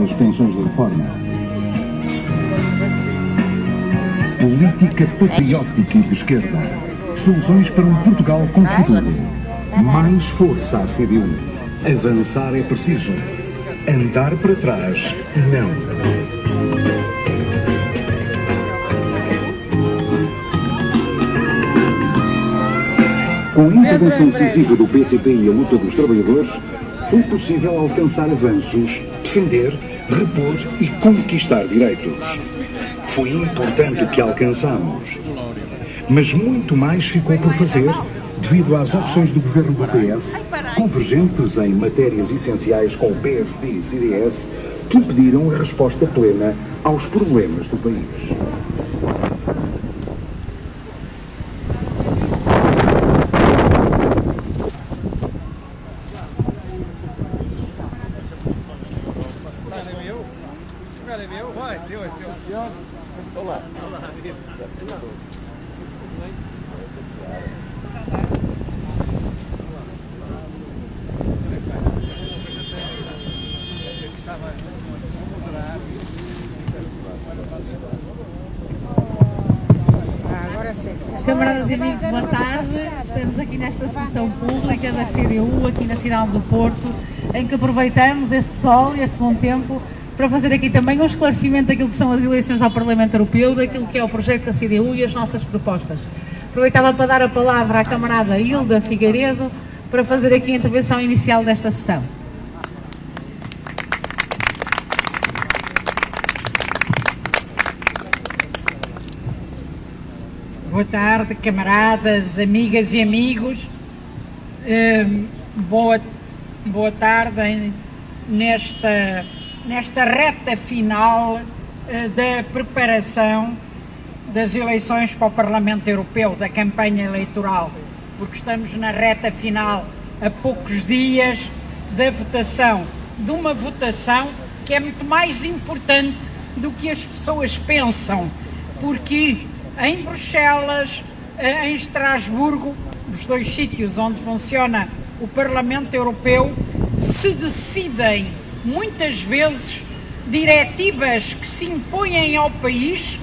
As pensões de reforma. Política patriótica e de esquerda. Soluções para um Portugal com futuro. Mais força à CDU. Avançar é preciso. Andar para trás, não. Com a intervenção decisiva do PCP e a luta dos trabalhadores, foi possível alcançar avanços, defender, repor e conquistar direitos. Foi importante o que alcançamos, mas muito mais ficou por fazer devido às opções do governo do PS, convergentes em matérias essenciais com o PSD e CDS, que impediram a resposta plena aos problemas do país. Camaradas e amigos, boa tarde. Estamos aqui nesta sessão pública da CDU, aqui na cidade do Porto, em que aproveitamos este sol e este bom tempo para fazer aqui também um esclarecimento daquilo que são as eleições ao Parlamento Europeu, daquilo que é o projeto da CDU e as nossas propostas. Aproveitava para dar a palavra à camarada Hilda Figueiredo para fazer aqui a intervenção inicial desta sessão. Boa tarde, camaradas, amigas e amigos. Boa tarde nesta reta final da preparação das eleições para o Parlamento Europeu, da campanha eleitoral, porque estamos na reta final, a poucos dias da votação, de uma votação que é muito mais importante do que as pessoas pensam, porque em Bruxelas, em Estrasburgo, os dois sítios onde funciona o Parlamento Europeu, se decidem muitas vezes diretivas que se impõem ao país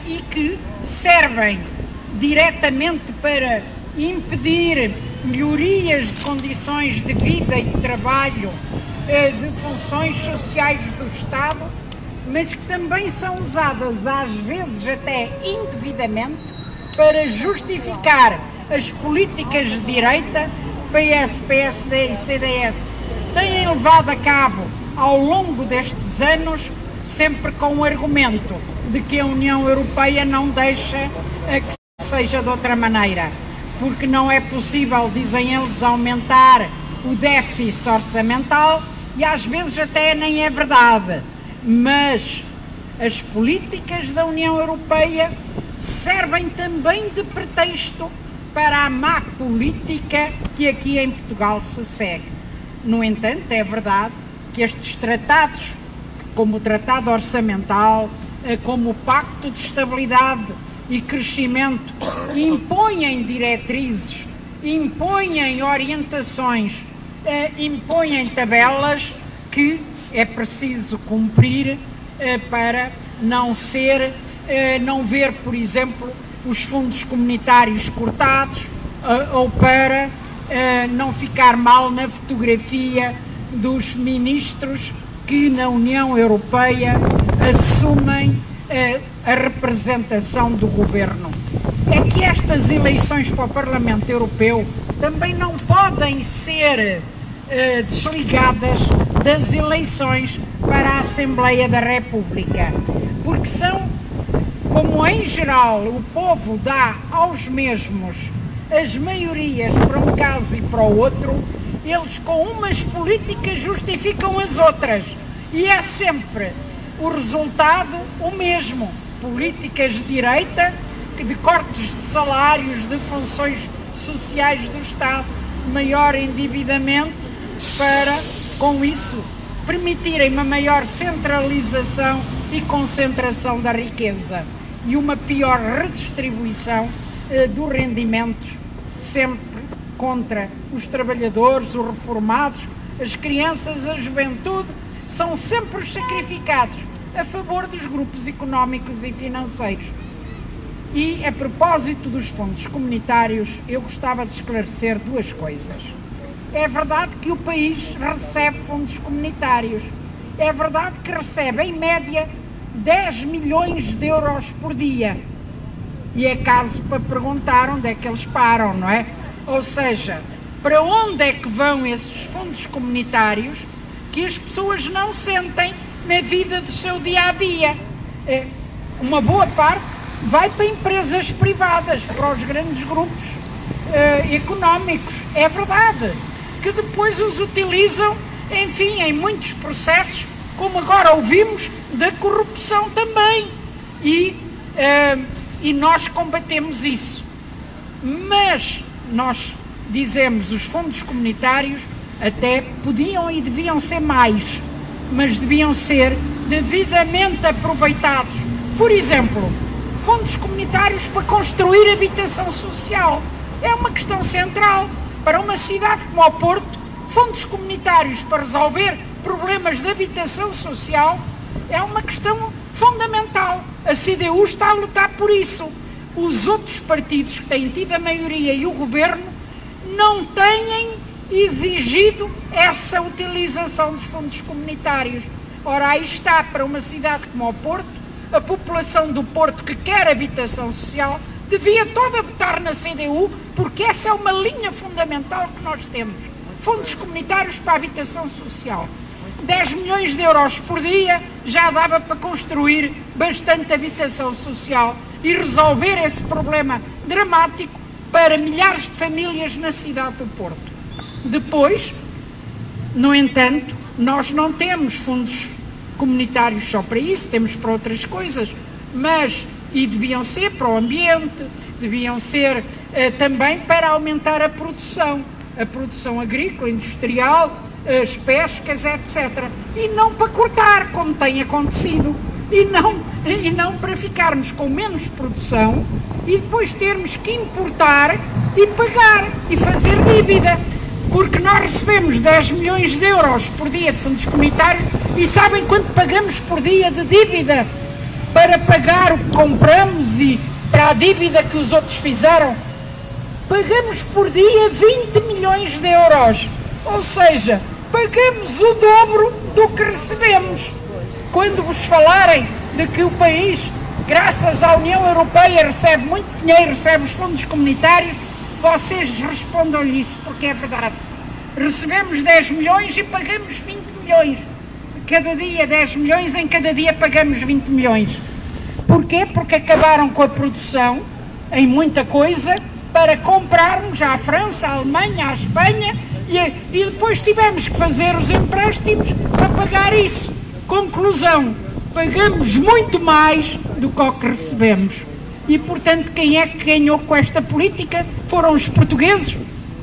e que servem diretamente para impedir melhorias de condições de vida e de trabalho, de funções sociais do Estado, mas que também são usadas às vezes até indevidamente para justificar as políticas de direita que PS, PSD e CDS têm levado a cabo ao longo destes anos, sempre com o argumento de que a União Europeia não deixa que seja de outra maneira, porque não é possível, dizem eles, aumentar o déficit orçamental, e às vezes até nem é verdade. Mas as políticas da União Europeia servem também de pretexto para a má política que aqui em Portugal se segue. No entanto, é verdade que estes tratados, como o Tratado Orçamental, como o Pacto de Estabilidade e Crescimento, impõem diretrizes, impõem orientações, impõem tabelas que é preciso cumprir para não ver, por exemplo, os fundos comunitários cortados ou para não ficar mal na fotografia dos ministros que na União Europeia assumem a representação do governo. É que estas eleições para o Parlamento Europeu também não podem ser desligadas das eleições para a Assembleia da República, porque são, como em geral o povo dá aos mesmos as maiorias para um caso e para o outro, eles com umas políticas justificam as outras, e é sempre o resultado o mesmo: políticas de direita, de cortes de salários, de funções sociais do Estado, maior endividamento, para, com isso, permitirem uma maior centralização e concentração da riqueza e uma pior redistribuição dos rendimentos, sempre contra os trabalhadores, os reformados, as crianças, a juventude são sempre sacrificados a favor dos grupos económicos e financeiros. E, a propósito dos fundos comunitários, eu gostava de esclarecer duas coisas. É verdade que o país recebe fundos comunitários. É verdade que recebe, em média, 10 milhões de euros por dia. E é caso para perguntar onde é que eles param, não é? Ou seja, para onde é que vão esses fundos comunitários que as pessoas não sentem na vida do seu dia-a-dia? Uma boa parte vai para empresas privadas, para os grandes grupos económicos. É verdade que depois os utilizam, enfim, em muitos processos, como agora ouvimos, da corrupção também. E nós combatemos isso. Mas nós dizemos, os fundos comunitários até podiam e deviam ser mais, mas deviam ser devidamente aproveitados. Por exemplo, fundos comunitários para construir habitação social. É uma questão central. Para uma cidade como o Porto, fundos comunitários para resolver problemas de habitação social é uma questão fundamental. A CDU está a lutar por isso. Os outros partidos que têm tido a maioria e o governo não têm exigido essa utilização dos fundos comunitários. Ora, aí está, para uma cidade como o Porto, a população do Porto que quer habitação social devia toda votar na CDU, porque essa é uma linha fundamental que nós temos. Fundos comunitários para a habitação social. 10 milhões de euros por dia já dava para construir bastante habitação social e resolver esse problema dramático para milhares de famílias na cidade do Porto. Depois, no entanto, nós não temos fundos comunitários só para isso, temos para outras coisas, mas, e deviam ser para o ambiente, deviam ser também para aumentar a produção agrícola, industrial, as pescas, etc. E não para cortar, como tem acontecido, e não para ficarmos com menos produção e depois termos que importar e pagar e fazer dívida. Porque nós recebemos 10 milhões de euros por dia de fundos comunitários e sabem quanto pagamos por dia de dívida para pagar o que compramos e para a dívida que os outros fizeram? Pagamos por dia 20 milhões de euros, ou seja, pagamos o dobro do que recebemos. Quando vos falarem de que o país, graças à União Europeia, recebe muito dinheiro, recebe os fundos comunitários, vocês respondam-lhe isso, porque é verdade. Recebemos 10 milhões e pagamos 20 milhões. Cada dia 10 milhões, em cada dia pagamos 20 milhões. Porquê? Porque acabaram com a produção em muita coisa para comprarmos à França, à Alemanha, à Espanha e depois tivemos que fazer os empréstimos para pagar isso. Conclusão, pagamos muito mais do que o que recebemos. E, portanto, quem é que ganhou com esta política? Foram os portugueses?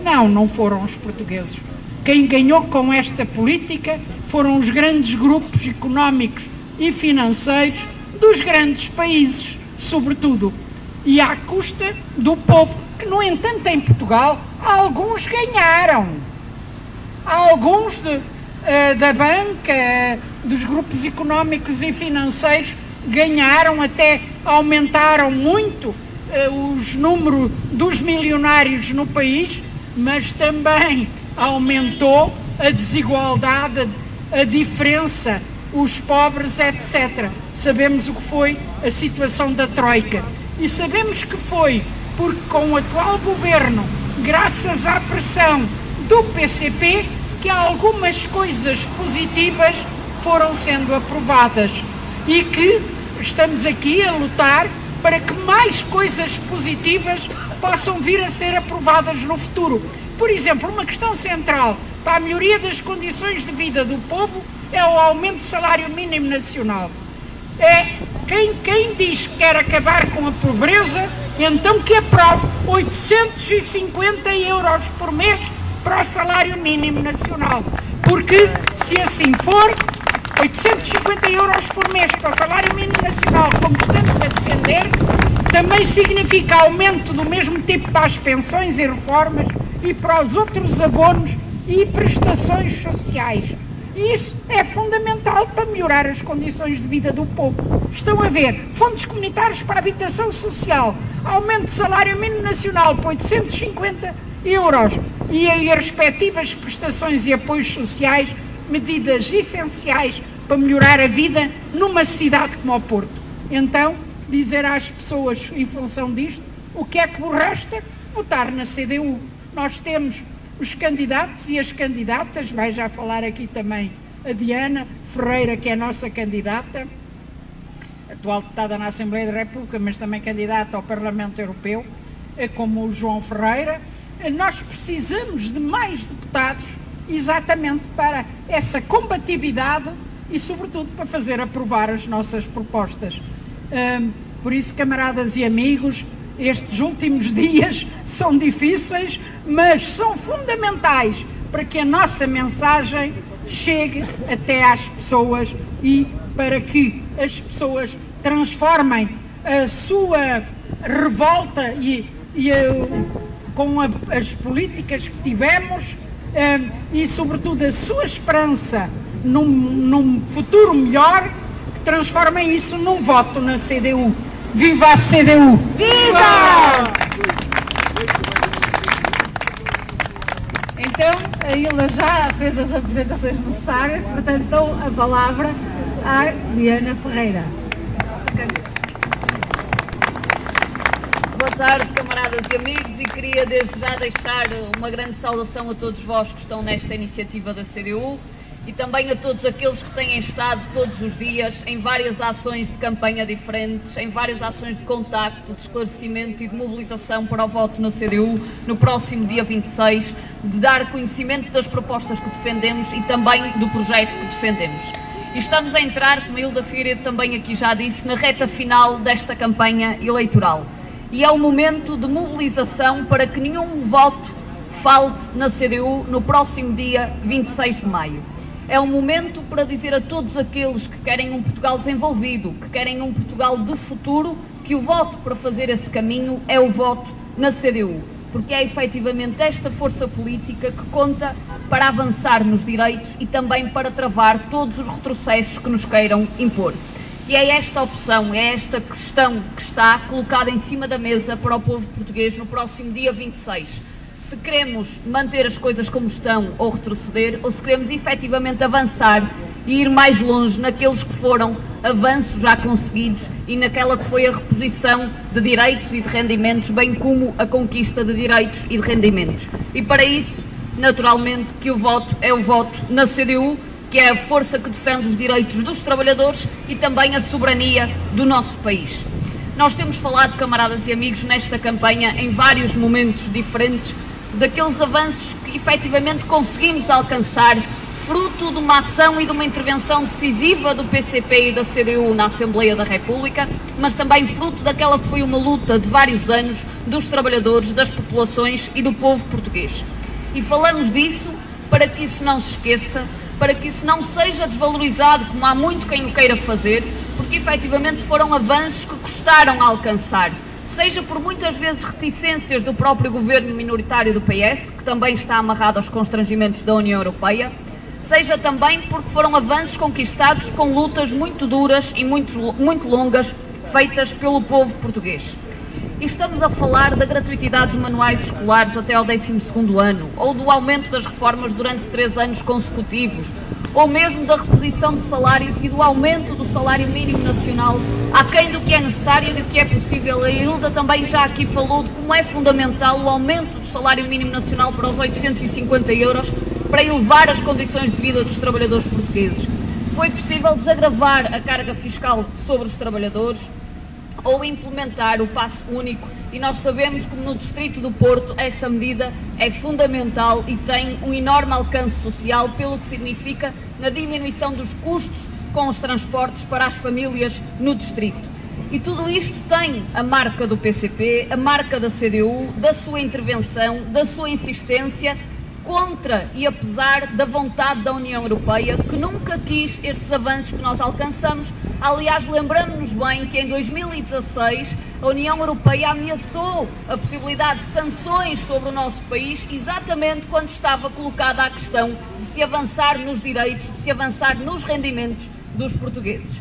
Não, não foram os portugueses. Quem ganhou com esta política foram os grandes grupos económicos e financeiros dos grandes países, sobretudo. E à custa do povo, que, no entanto, em Portugal, alguns ganharam. Alguns da banca, dos grupos económicos e financeiros ganharam, até aumentaram muito os números dos milionários no país, mas também aumentou a desigualdade, a diferença, os pobres, etc. Sabemos o que foi a situação da Troika e sabemos que foi porque com o atual governo, graças à pressão do PCP, que algumas coisas positivas foram sendo aprovadas e que estamos aqui a lutar para que mais coisas positivas possam vir a ser aprovadas no futuro. Por exemplo, uma questão central para a melhoria das condições de vida do povo é o aumento do salário mínimo nacional. Quem diz que quer acabar com a pobreza, então que aprove 850 euros por mês para o salário mínimo nacional. Porque, se assim for, 850 euros por mês para o salário mínimo nacional, como estamos a defender, também significa aumento do mesmo tipo para as pensões e reformas e para os outros abonos e prestações sociais. E isso é fundamental para melhorar as condições de vida do povo. Estão a ver, fundos comunitários para a habitação social, aumento do salário mínimo nacional para 850 euros e as respectivas prestações e apoios sociais, medidas essenciais para melhorar a vida numa cidade como o Porto. Então, dizer às pessoas, em função disto, o que é que vos resta? Votar na CDU. Nós temos os candidatos e as candidatas, vai já falar aqui também a Diana Ferreira, que é a nossa candidata, atual deputada na Assembleia da República, mas também candidata ao Parlamento Europeu, como o João Ferreira. Nós precisamos de mais deputados exatamente para essa combatividade e, sobretudo, para fazer aprovar as nossas propostas. Por isso, camaradas e amigos, estes últimos dias são difíceis, mas são fundamentais para que a nossa mensagem chegue até às pessoas e para que as pessoas transformem a sua revolta com as políticas que tivemos e, sobretudo, a sua esperança num futuro melhor, que transformem isso num voto na CDU. Viva a CDU! Viva! Então, a Hilda já fez as apresentações necessárias, portanto, dou a palavra à Diana Ferreira. Boa tarde, camaradas e amigos, e queria desde já deixar uma grande saudação a todos vós que estão nesta iniciativa da CDU e também a todos aqueles que têm estado todos os dias em várias ações de campanha diferentes, em várias ações de contacto, de esclarecimento e de mobilização para o voto na CDU no próximo dia 26, de dar conhecimento das propostas que defendemos e também do projeto que defendemos. E estamos a entrar, como a Hilda Figueiredo também aqui já disse, na reta final desta campanha eleitoral. E é o momento de mobilização para que nenhum voto falte na CDU no próximo dia 26 de maio. É um momento para dizer a todos aqueles que querem um Portugal desenvolvido, que querem um Portugal de futuro, que o voto para fazer esse caminho é o voto na CDU. Porque é efetivamente esta força política que conta para avançar nos direitos e também para travar todos os retrocessos que nos queiram impor. E é esta opção, é esta questão que está colocada em cima da mesa para o povo português no próximo dia 26. Se queremos manter as coisas como estão ou retroceder, ou se queremos efetivamente avançar e ir mais longe naqueles que foram avanços já conseguidos e naquela que foi a reposição de direitos e de rendimentos, bem como a conquista de direitos e de rendimentos. E para isso, naturalmente, que o voto é o voto na CDU, que é a força que defende os direitos dos trabalhadores e também a soberania do nosso país. Nós temos falado, camaradas e amigos, nesta campanha, em vários momentos diferentes, daqueles avanços que efetivamente conseguimos alcançar, fruto de uma ação e de uma intervenção decisiva do PCP e da CDU na Assembleia da República, mas também fruto daquela que foi uma luta de vários anos dos trabalhadores, das populações e do povo português. E falamos disso para que isso não se esqueça, para que isso não seja desvalorizado, como há muito quem o queira fazer, porque efetivamente foram avanços que custaram a alcançar, seja por muitas vezes reticências do próprio governo minoritário do PS, que também está amarrado aos constrangimentos da União Europeia, seja também porque foram avanços conquistados com lutas muito duras e muito longas, feitas pelo povo português. E estamos a falar da gratuitidade dos manuais escolares até ao 12º ano, ou do aumento das reformas durante 3 anos consecutivos, ou mesmo da reposição de salários e do aumento do salário mínimo nacional, aquém do que é necessário e do que é possível. A Hilda também já aqui falou de como é fundamental o aumento do salário mínimo nacional para os 850 euros para elevar as condições de vida dos trabalhadores portugueses. Foi possível desagravar a carga fiscal sobre os trabalhadores ou implementar o passe único, e nós sabemos que no Distrito do Porto essa medida é fundamental e tem um enorme alcance social, pelo que significa na diminuição dos custos com os transportes para as famílias no Distrito. E tudo isto tem a marca do PCP, a marca da CDU, da sua intervenção, da sua insistência, contra e apesar da vontade da União Europeia, que nunca quis estes avanços que nós alcançamos. Aliás, lembramos-nos bem que em 2016 a União Europeia ameaçou a possibilidade de sanções sobre o nosso país exatamente quando estava colocada a questão de se avançar nos direitos, de se avançar nos rendimentos dos portugueses.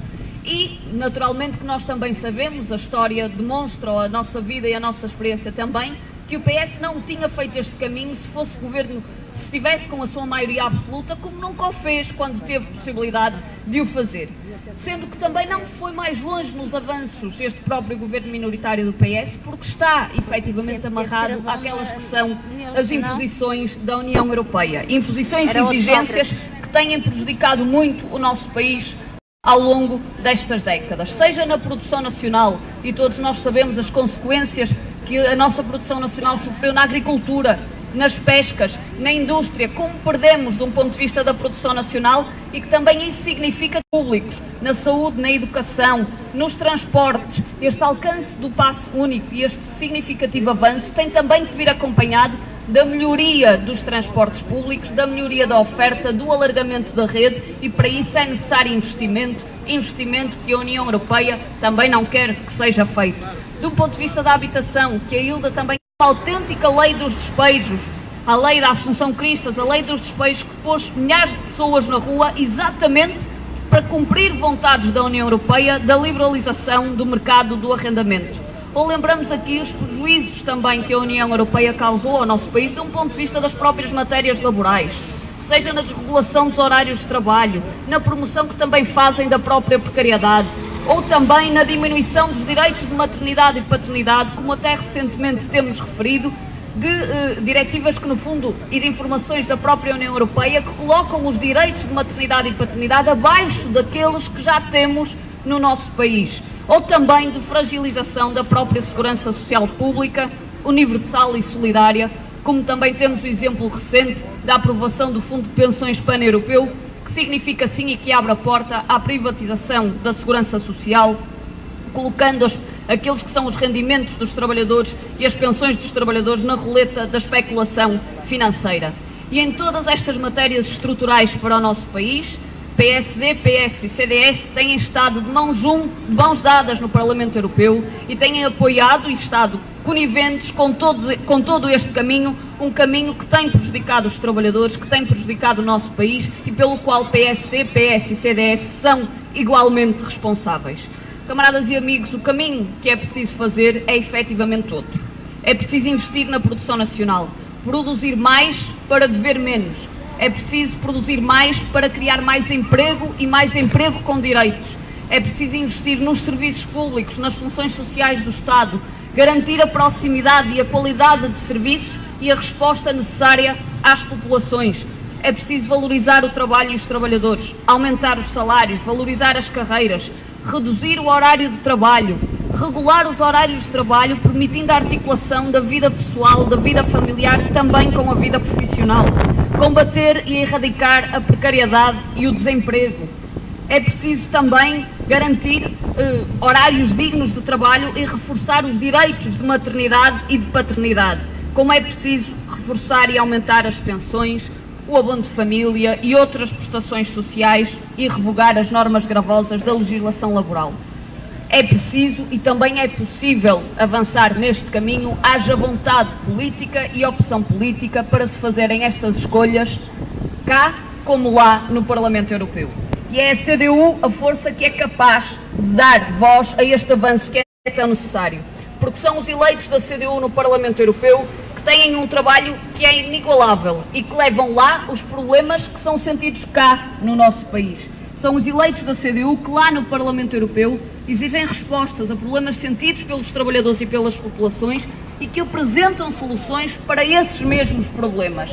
E, naturalmente, que nós também sabemos, a história demonstra, a nossa vida e a nossa experiência também, que o PS não tinha feito este caminho se fosse governo, se estivesse com a sua maioria absoluta, como nunca o fez quando teve possibilidade de o fazer. Sendo que também não foi mais longe nos avanços este próprio governo minoritário do PS, porque está efetivamente amarrado àquelas que são as imposições da União Europeia. Imposições e exigências que têm prejudicado muito o nosso país ao longo destas décadas, seja na produção nacional, e todos nós sabemos as consequências que a nossa produção nacional sofreu na agricultura, nas pescas, na indústria, como perdemos de um ponto de vista da produção nacional, e que também isso significa públicos, na saúde, na educação, nos transportes. Este alcance do passe único e este significativo avanço tem também que vir acompanhado da melhoria dos transportes públicos, da melhoria da oferta, do alargamento da rede, e para isso é necessário investimento que a União Europeia também não quer que seja feito. Do ponto de vista da habitação, que a Hilda também é uma autêntica lei dos despejos, a lei da Assunção Cristas, a lei dos despejos, que pôs milhares de pessoas na rua exatamente para cumprir vontades da União Europeia da liberalização do mercado do arrendamento. Ou lembramos aqui os prejuízos também que a União Europeia causou ao nosso país de um ponto de vista das próprias matérias laborais, seja na desregulação dos horários de trabalho, na promoção que também fazem da própria precariedade, ou também na diminuição dos direitos de maternidade e paternidade, como até recentemente temos referido, de diretivas que no fundo, e de informações da própria União Europeia, que colocam os direitos de maternidade e paternidade abaixo daqueles que já temos no nosso país. Ou também de fragilização da própria segurança social pública, universal e solidária, como também temos o exemplo recente da aprovação do Fundo de Pensões Pan-Europeu, que significa sim e que abre a porta à privatização da segurança social, colocando aqueles que são os rendimentos dos trabalhadores e as pensões dos trabalhadores na roleta da especulação financeira. E em todas estas matérias estruturais para o nosso país, PSD, PS e CDS têm estado de mãos dadas no Parlamento Europeu e têm apoiado e estado coniventes com todo este caminho, um caminho que tem prejudicado os trabalhadores, que tem prejudicado o nosso país e pelo qual PSD, PS e CDS são igualmente responsáveis. Camaradas e amigos, o caminho que é preciso fazer é efetivamente outro. É preciso investir na produção nacional, produzir mais para dever menos. É preciso produzir mais para criar mais emprego e mais emprego com direitos. É preciso investir nos serviços públicos, nas funções sociais do Estado, garantir a proximidade e a qualidade de serviços e a resposta necessária às populações. É preciso valorizar o trabalho e os trabalhadores, aumentar os salários, valorizar as carreiras, reduzir o horário de trabalho, regular os horários de trabalho, permitindo a articulação da vida pessoal, da vida familiar, também com a vida profissional. Combater e erradicar a precariedade e o desemprego. É preciso também garantir horários dignos de trabalho e reforçar os direitos de maternidade e de paternidade, como é preciso reforçar e aumentar as pensões, o abono de família e outras prestações sociais e revogar as normas gravosas da legislação laboral. É preciso e também é possível avançar neste caminho, haja vontade política e opção política para se fazerem estas escolhas, cá como lá no Parlamento Europeu. E é a CDU a força que é capaz de dar voz a este avanço que é tão necessário, porque são os eleitos da CDU no Parlamento Europeu que têm um trabalho que é inigualável e que levam lá os problemas que são sentidos cá no nosso país. São os eleitos da CDU que lá no Parlamento Europeu exigem respostas a problemas sentidos pelos trabalhadores e pelas populações e que apresentam soluções para esses mesmos problemas.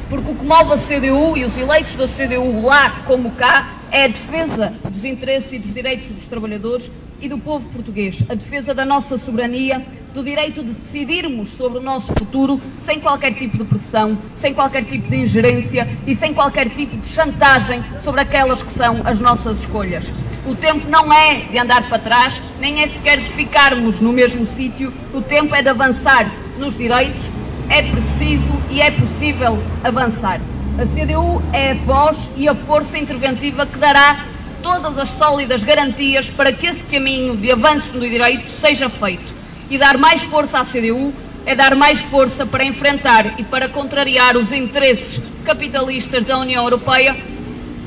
Porque o que move a CDU e os eleitos da CDU lá como cá é a defesa dos interesses e dos direitos dos trabalhadores e do povo português, a defesa da nossa soberania, do direito de decidirmos sobre o nosso futuro sem qualquer tipo de pressão, sem qualquer tipo de ingerência e sem qualquer tipo de chantagem sobre aquelas que são as nossas escolhas. O tempo não é de andar para trás, nem é sequer de ficarmos no mesmo sítio, o tempo é de avançar nos direitos, é preciso e é possível avançar. A CDU é a voz e a força interventiva que dará todas as sólidas garantias para que esse caminho de avanços no direito seja feito. E dar mais força à CDU é dar mais força para enfrentar e para contrariar os interesses capitalistas da União Europeia,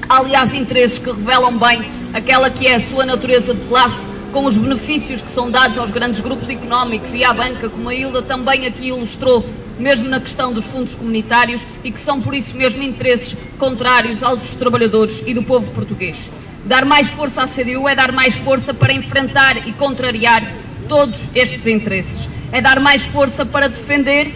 aliás, interesses que revelam bem aquela que é a sua natureza de classe, com os benefícios que são dados aos grandes grupos económicos e à banca, como a Hilda também aqui ilustrou, mesmo na questão dos fundos comunitários, e que são por isso mesmo interesses contrários aos dos trabalhadores e do povo português. Dar mais força à CDU é dar mais força para enfrentar e contrariar todos estes interesses. É dar mais força para defender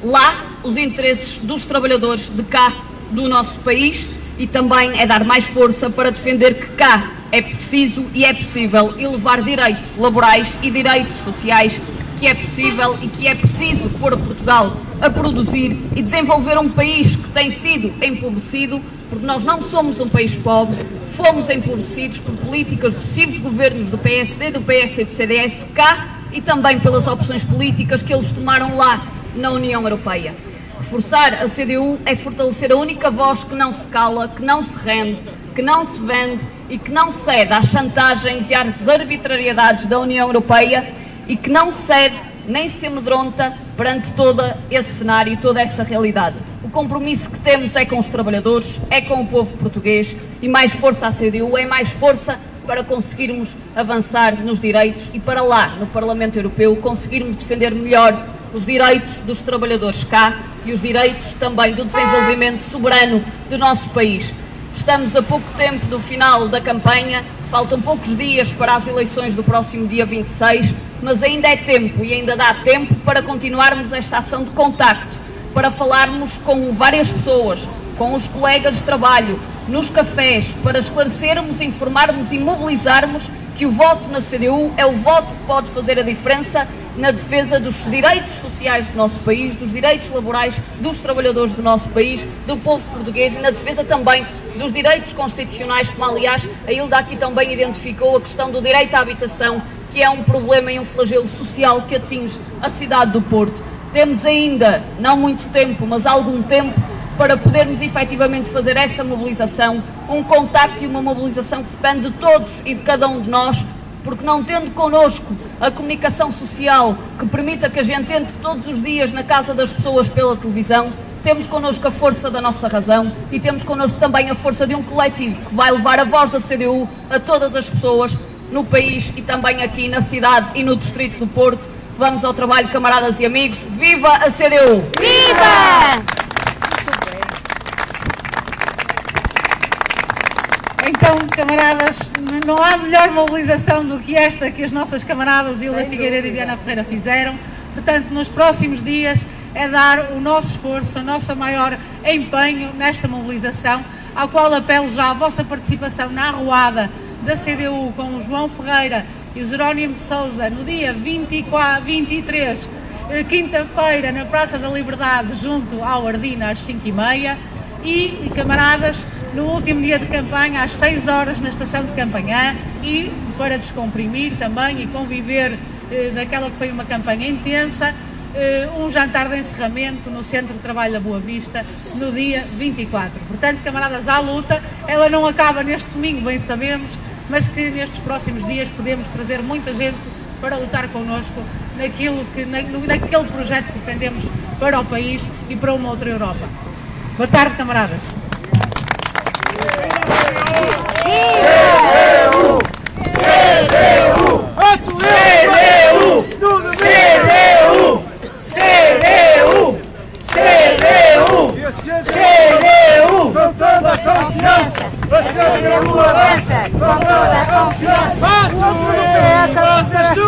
lá os interesses dos trabalhadores de cá do nosso país, e também é dar mais força para defender que cá é preciso e é possível elevar direitos laborais e direitos sociais, que é possível e que é preciso pôr Portugal a produzir e desenvolver um país que tem sido empobrecido, porque nós não somos um país pobre, fomos empobrecidos por políticas dos sucessivos governos do PSD, do PS e do CDS cá, e também pelas opções políticas que eles tomaram lá na União Europeia. Reforçar a CDU é fortalecer a única voz que não se cala, que não se rende, que não se vende e que não cede às chantagens e às arbitrariedades da União Europeia, e que não cede nem se amedronta perante todo esse cenário e toda essa realidade. O compromisso que temos é com os trabalhadores, é com o povo português, e mais força à CDU é mais força para conseguirmos avançar nos direitos e para lá, no Parlamento Europeu, conseguirmos defender melhor os direitos dos trabalhadores cá e os direitos também do desenvolvimento soberano do nosso país. Estamos a pouco tempo do final da campanha, faltam poucos dias para as eleições do próximo dia 26, mas ainda é tempo e ainda dá tempo para continuarmos esta ação de contacto, para falarmos com várias pessoas, com os colegas de trabalho, nos cafés, para esclarecermos, informarmos e mobilizarmos que o voto na CDU é o voto que pode fazer a diferença na defesa dos direitos sociais do nosso país, dos direitos laborais dos trabalhadores do nosso país, do povo português, e na defesa também dos direitos constitucionais, como aliás a Hilda aqui também identificou a questão do direito à habitação, que é um problema e um flagelo social que atinge a cidade do Porto. Temos ainda, não muito tempo, mas algum tempo, para podermos efetivamente fazer essa mobilização, um contacto e uma mobilização que depende de todos e de cada um de nós, porque não tendo connosco a comunicação social que permita que a gente entre todos os dias na casa das pessoas pela televisão, temos connosco a força da nossa razão e temos connosco também a força de um coletivo que vai levar a voz da CDU a todas as pessoas no país e também aqui na cidade e no distrito do Porto. Vamos ao trabalho, camaradas e amigos. Viva a CDU! Viva! Então, camaradas, não há melhor mobilização do que esta que as nossas camaradas Hilda Figueiredo e Diana Ferreira fizeram. Portanto, nos próximos dias é dar o nosso esforço, o nosso maior empenho nesta mobilização, ao qual apelo já a vossa participação na arruada da CDU com o João Ferreira e o Jerónimo de Sousa no dia 23, quinta-feira, na Praça da Liberdade, junto ao Ardina, às 5h30. E, camaradas, no último dia de campanha, às 6 horas, na estação de Campanhã, e para descomprimir também e conviver daquela que foi uma campanha intensa, um jantar de encerramento no Centro de Trabalho da Boa Vista, no dia 24. Portanto, camaradas, à luta, ela não acaba neste domingo, bem sabemos, mas que nestes próximos dias podemos trazer muita gente para lutar connosco naquele projeto que defendemos para o país e para uma outra Europa. Boa tarde, camaradas. CDU! CDU! CDU! CDU! CDU! CDU! CDU! Com toda a confiança! A CDU avança! Com toda a confiança! Todos no PS, avanças tu!